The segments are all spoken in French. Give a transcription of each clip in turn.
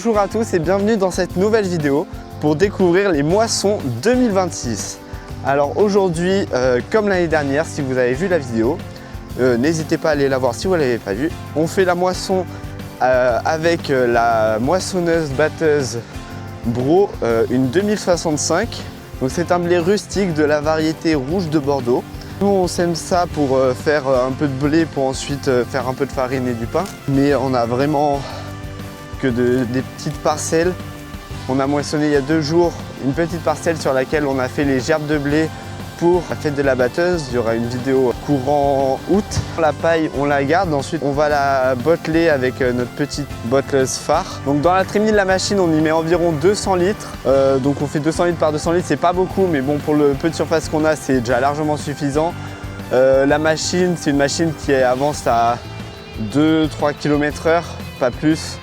Bonjour à tous et bienvenue dans cette nouvelle vidéo pour découvrir les moissons 2026. Alors aujourd'hui, comme l'année dernière, si vous avez vu la vidéo, n'hésitez pas à aller la voir si vous ne l'avez pas vue. On fait la moisson avec la moissonneuse batteuse Bro, une 2065. Donc c'est un blé rustique de la variété rouge de Bordeaux. Nous on sème ça pour faire un peu de blé pour ensuite faire un peu de farine et du pain. Mais on a vraiment que des petites parcelles. On a moissonné il y a 2 jours une petite parcelle sur laquelle on a fait les gerbes de blé pour la fête de la batteuse. Il y aura une vidéo courant août. La paille on la garde, ensuite on va la botteler avec notre petite botteleuse phare. Donc dans la trémie de la machine on y met environ 200 litres. Donc on fait 200 litres par 200 litres, c'est pas beaucoup mais bon pour le peu de surface qu'on a c'est déjà largement suffisant. La machine c'est une machine qui avance à 2-3 km/h, pas plus.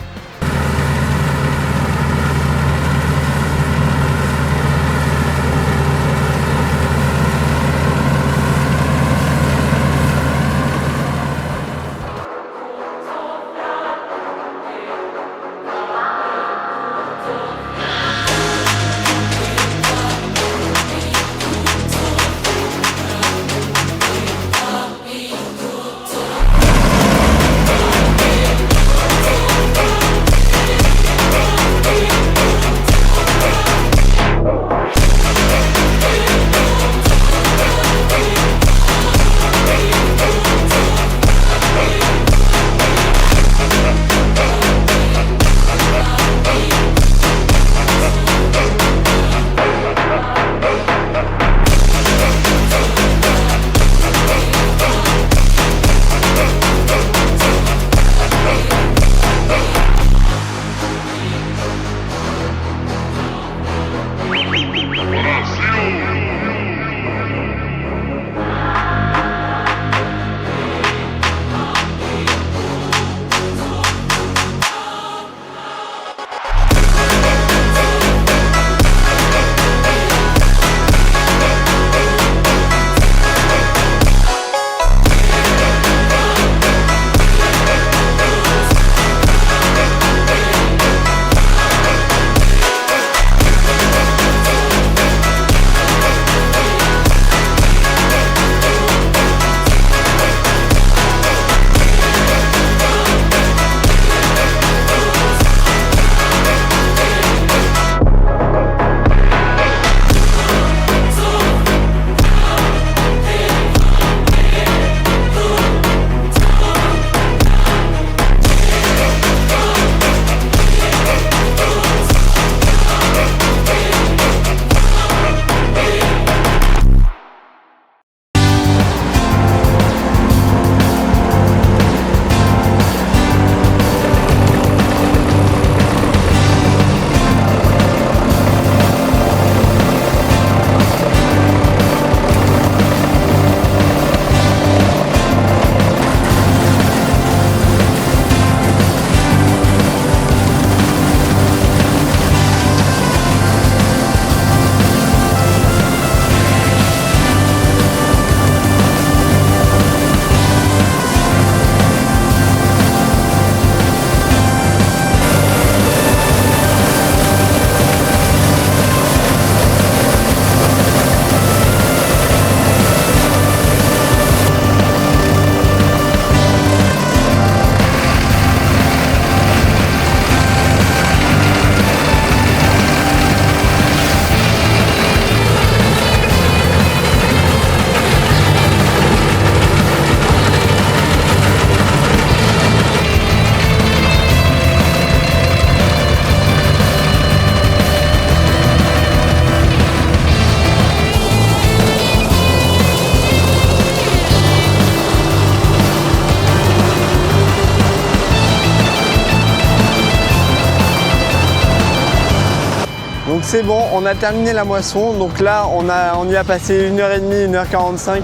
Donc c'est bon, on a terminé la moisson. Donc là, on y a passé 1h30, 1h45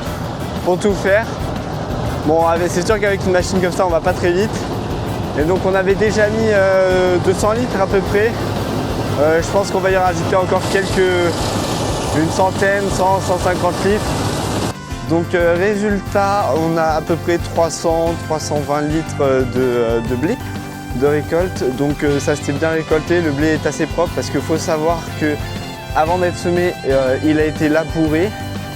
pour tout faire. Bon, c'est sûr qu'avec une machine comme ça, on va pas très vite. Et donc on avait déjà mis 200 litres à peu près. Je pense qu'on va y rajouter encore une centaine, 100, 150 litres. Donc résultat, on a à peu près 300-320 litres de blé. de récolte. Donc ça s'était bien récolté, le blé est assez propre parce qu'il faut savoir que avant d'être semé, il a été labouré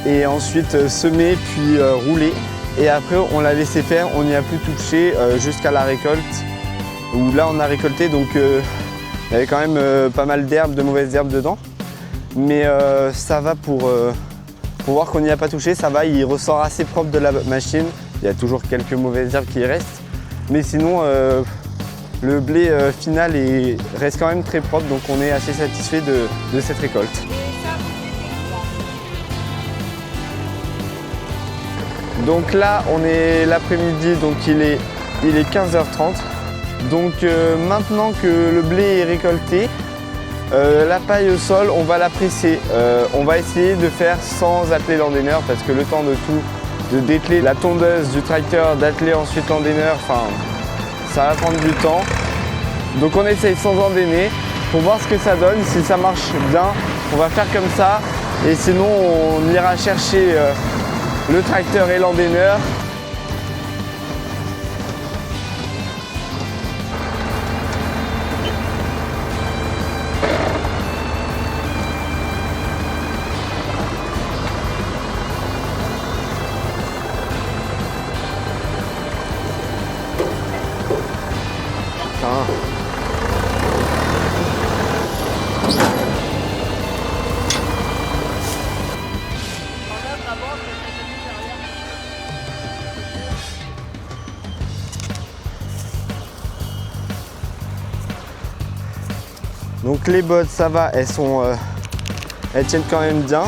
et ensuite semé puis roulé. Et après on l'a laissé faire, on n'y a plus touché jusqu'à la récolte où là on a récolté, donc il y avait quand même pas mal d'herbes, de mauvaises herbes dedans. Mais ça va pour voir qu'on n'y a pas touché, ça va, il ressort assez propre de la machine. Il y a toujours quelques mauvaises herbes qui restent. Mais sinon le blé final reste quand même très propre, donc on est assez satisfait de cette récolte. Donc là on est l'après-midi, donc il est 15h30. Donc maintenant que le blé est récolté, la paille au sol on va la presser. On va essayer de faire sans atteler l'endaineur parce que le temps de dételer la tondeuse du tracteur, d'atteler ensuite l'endaineur, enfin ça va prendre du temps. Donc on essaye sans endainer pour voir ce que ça donne. Si ça marche bien, on va faire comme ça, et sinon on ira chercher le tracteur et l'endaineur. Donc les bottes, ça va, elles tiennent quand même bien.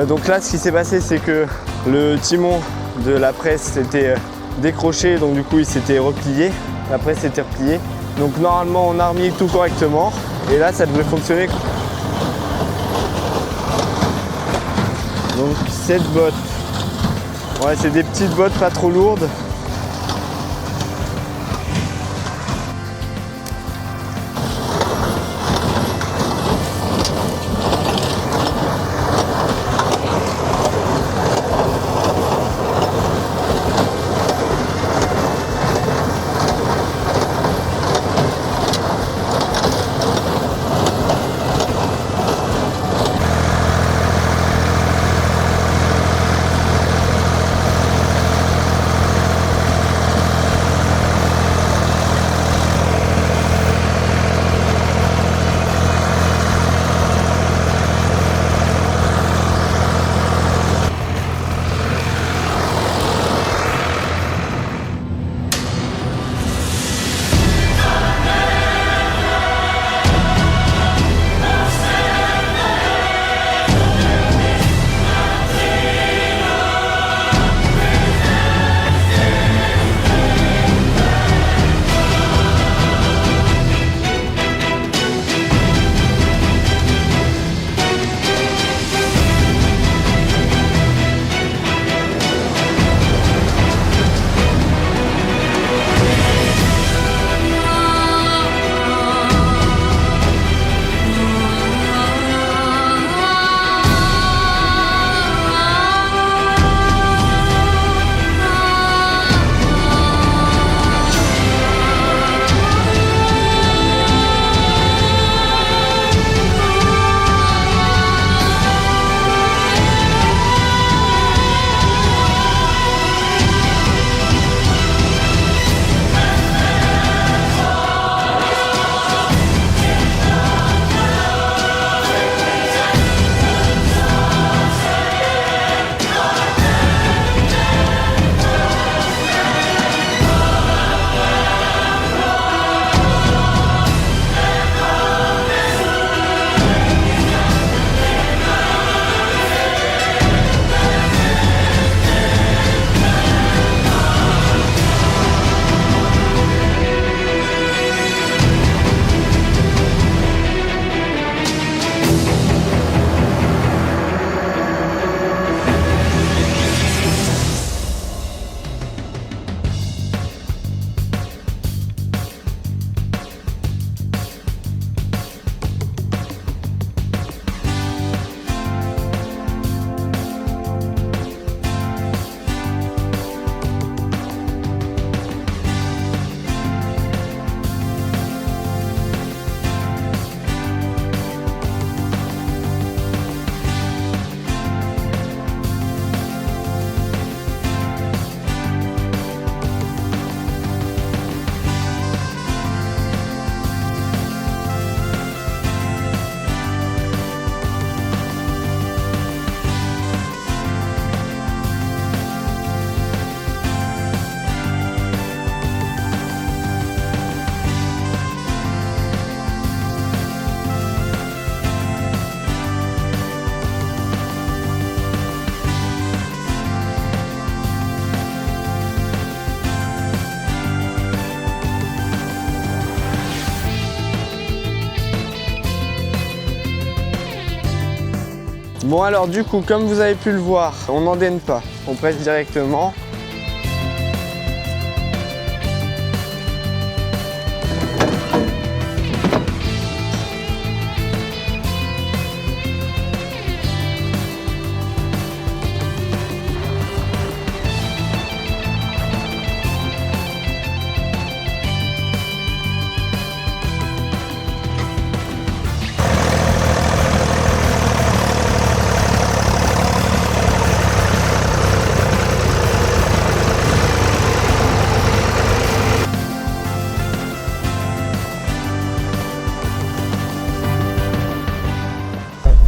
Donc là, ce qui s'est passé, c'est que le timon de la presse s'était décroché, donc du coup il s'était replié. La presse s'était repliée. Donc normalement on a remis tout correctement. Et là ça devrait fonctionner. Donc cette botte, ouais, c'est des petites bottes pas trop lourdes. Bon alors du coup, comme vous avez pu le voir, on n'endaine pas, on presse directement.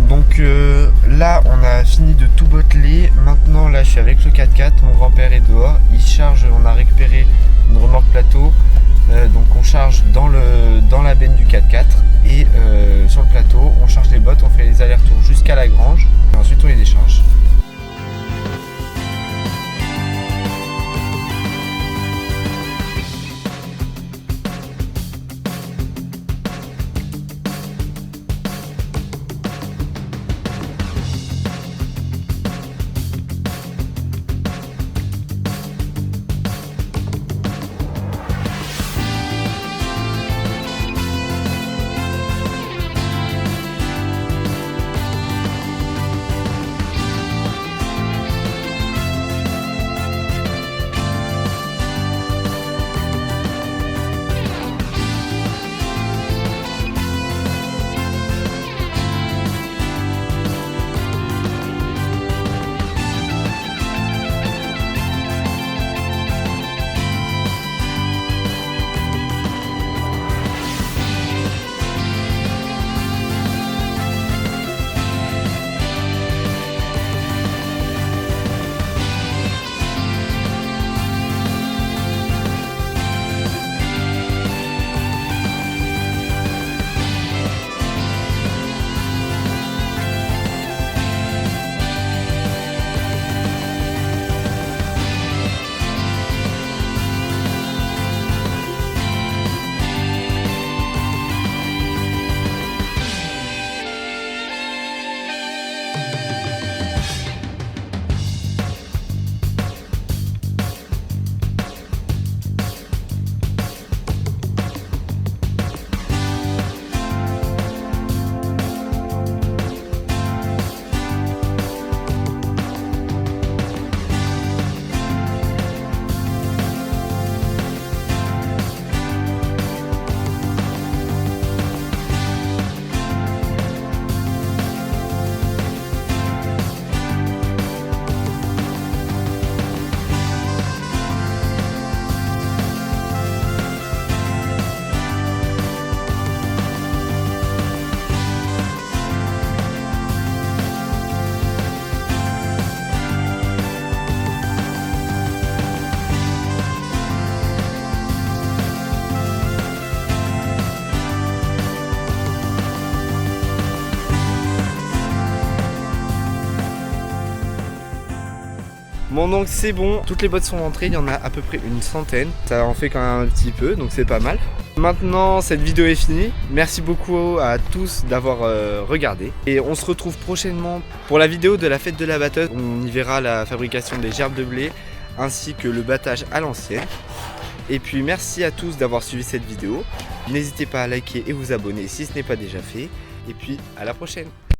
Donc là on a fini de tout botteler. Maintenant là je suis avec le 4x4, mon grand-père est dehors, il charge, on a récupéré une remorque plateau, donc on charge dans la benne du 4x4 et sur le plateau on charge les bottes, on fait les allers-retours jusqu'à la grange et ensuite on les décharge. Bon donc c'est bon, toutes les bottes sont rentrées, il y en a à peu près une centaine. Ça en fait quand même un petit peu, donc c'est pas mal. Maintenant cette vidéo est finie, merci beaucoup à tous d'avoir regardé. Et on se retrouve prochainement pour la vidéo de la fête de la batteuse. On y verra la fabrication des gerbes de blé ainsi que le battage à l'ancienne. Et puis merci à tous d'avoir suivi cette vidéo. N'hésitez pas à liker et vous abonner si ce n'est pas déjà fait. Et puis à la prochaine.